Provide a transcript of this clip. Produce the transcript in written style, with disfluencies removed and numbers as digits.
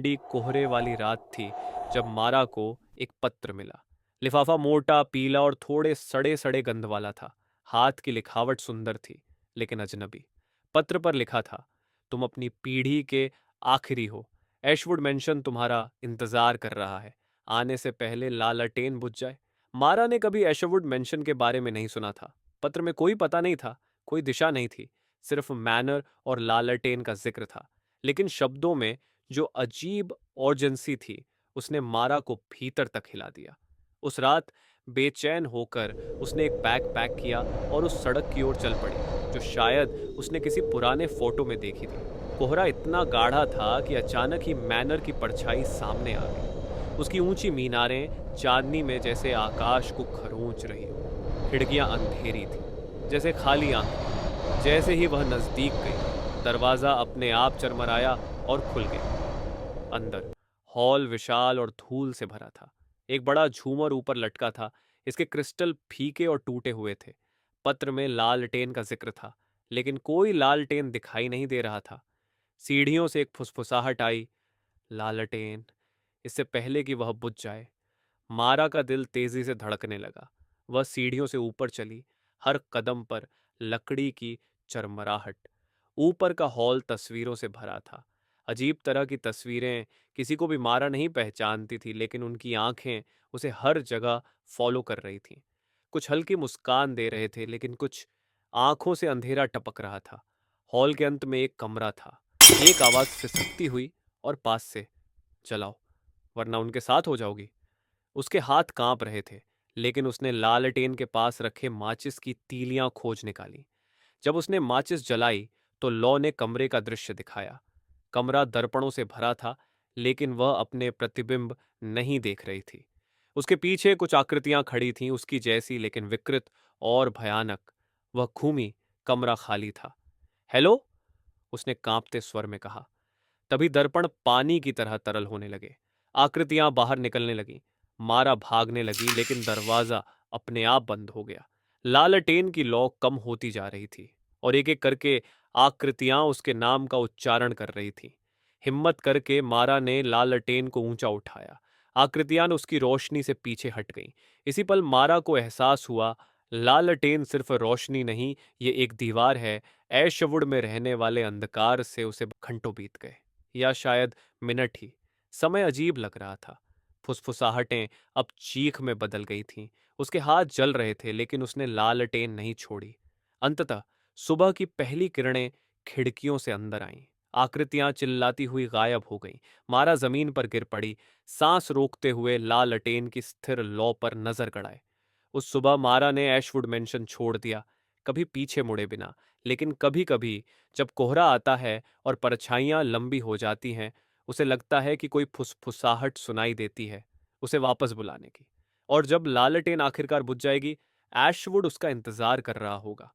ठंडी कोहरे वाली रात थी जब मारा को एक पत्र मिला। लिफाफा मोटा, पीला और थोड़े सड़े सड़े गंध वाला था। हाथ की लिखावट सुंदर थी, लेकिन अजनबी। पत्र पर लिखा था, तुम अपनी पीढ़ी के आखिरी हो। ऐशवुड मेंशन तुम्हारा इंतजार कर रहा है। आने से पहले लालटेन बुझ जाए। मारा ने कभी ऐशवुड मेंशन के बारे में नहीं सुना था। पत्र में कोई पता नहीं था, कोई दिशा नहीं थी, सिर्फ मैनर और लालटेन का जिक्र था। लेकिन शब्दों में जो अजीब और्जेंसी थी, उसने मारा को भीतर तक हिला दिया। उस रात बेचैन होकर उसने एक बैग पैक किया और उस सड़क की ओर चल पड़ी जो शायद उसने किसी पुराने फोटो में देखी थी। कोहरा इतना गाढ़ा था कि अचानक ही मैनर की परछाई सामने आ गई। उसकी ऊंची मीनारें चांदनी में जैसे आकाश को खरोंच रही हो। खिड़कियां अंधेरी थी, जैसे खाली आंखें। जैसे ही वह नजदीक गई, दरवाजा अपने आप चरमराया और खुल गया। अंदर हॉल विशाल और धूल से भरा था। एक बड़ा झूमर ऊपर लटका था। इसके क्रिस्टल फीके और टूटे हुए थे। पत्र में लालटेन का जिक्र था, लेकिन कोई लालटेन दिखाई नहीं दे रहा था। सीढ़ियों से एक फुसफुसाहट आई, लालटेन, इससे पहले कि वह बुझ जाए। मारा का दिल तेजी से धड़कने लगा। वह सीढ़ियों से ऊपर चली, हर कदम पर लकड़ी की चरमराहट। ऊपर का हॉल तस्वीरों से भरा था। अजीब तरह की तस्वीरें। किसी को भी मारा नहीं पहचानती थी, लेकिन उनकी आंखें उसे हर जगह फॉलो कर रही थीं। कुछ हल्की मुस्कान दे रहे थे, लेकिन कुछ आंखों से अंधेरा टपक रहा था। हॉल के अंत में एक कमरा था। एक आवाज सिसकती हुई और पास से, चलाओ, वरना उनके साथ हो जाओगी। उसके हाथ कांप रहे थे, लेकिन उसने लालटेन के पास रखे माचिस की तीलियां खोज निकाली। जब उसने माचिस जलाई तो लौ ने कमरे का दृश्य दिखाया। कमरा दर्पणों से भरा था, लेकिन वह अपने प्रतिबिंब नहीं देख रही थी। उसके पीछे कुछ आकृतियां खड़ी थीं, उसकी जैसी, लेकिन विकृत और भयानक। वह घूमी, कमरा खाली था। हेलो, उसने कांपते स्वर में कहा। तभी दर्पण पानी की तरह तरल होने लगे। आकृतियां बाहर निकलने लगीं। मारा भागने लगी, लेकिन दरवाजा अपने आप बंद हो गया। लालटेन की लौ कम होती जा रही थी और एक एक करके आकृतियां उसके नाम का उच्चारण कर रही थीं। हिम्मत करके मारा ने लालटेन को ऊंचा उठाया। आकृतियां उसकी रोशनी से पीछे हट गईं। इसी पल मारा को एहसास हुआ, लालटेन सिर्फ रोशनी नहीं, ये एक दीवार है। ऐशवुड में रहने वाले अंधकार से उसे घंटों बीत गए, या शायद मिनट ही। समय अजीब लग रहा था। फुसफुसाहटें अब चीख में बदल गई थीं। उसके हाथ जल रहे थे, लेकिन उसने लालटेन नहीं छोड़ी। अंततः सुबह की पहली किरणें खिड़कियों से अंदर आईं। आकृतियां चिल्लाती हुई गायब हो गईं। मारा जमीन पर गिर पड़ी, सांस रोकते हुए लालटेन की स्थिर लौ पर नजर गड़ाए। उस सुबह मारा ने ऐशवुड मेंशन छोड़ दिया, कभी पीछे मुड़े बिना। लेकिन कभी कभी जब कोहरा आता है और परछाइयां लंबी हो जाती हैं, उसे लगता है कि कोई फुसफुसाहट सुनाई देती है उसे वापस बुलाने की। और जब लालटेन आखिरकार बुझ जाएगी, ऐशवुड उसका इंतजार कर रहा होगा।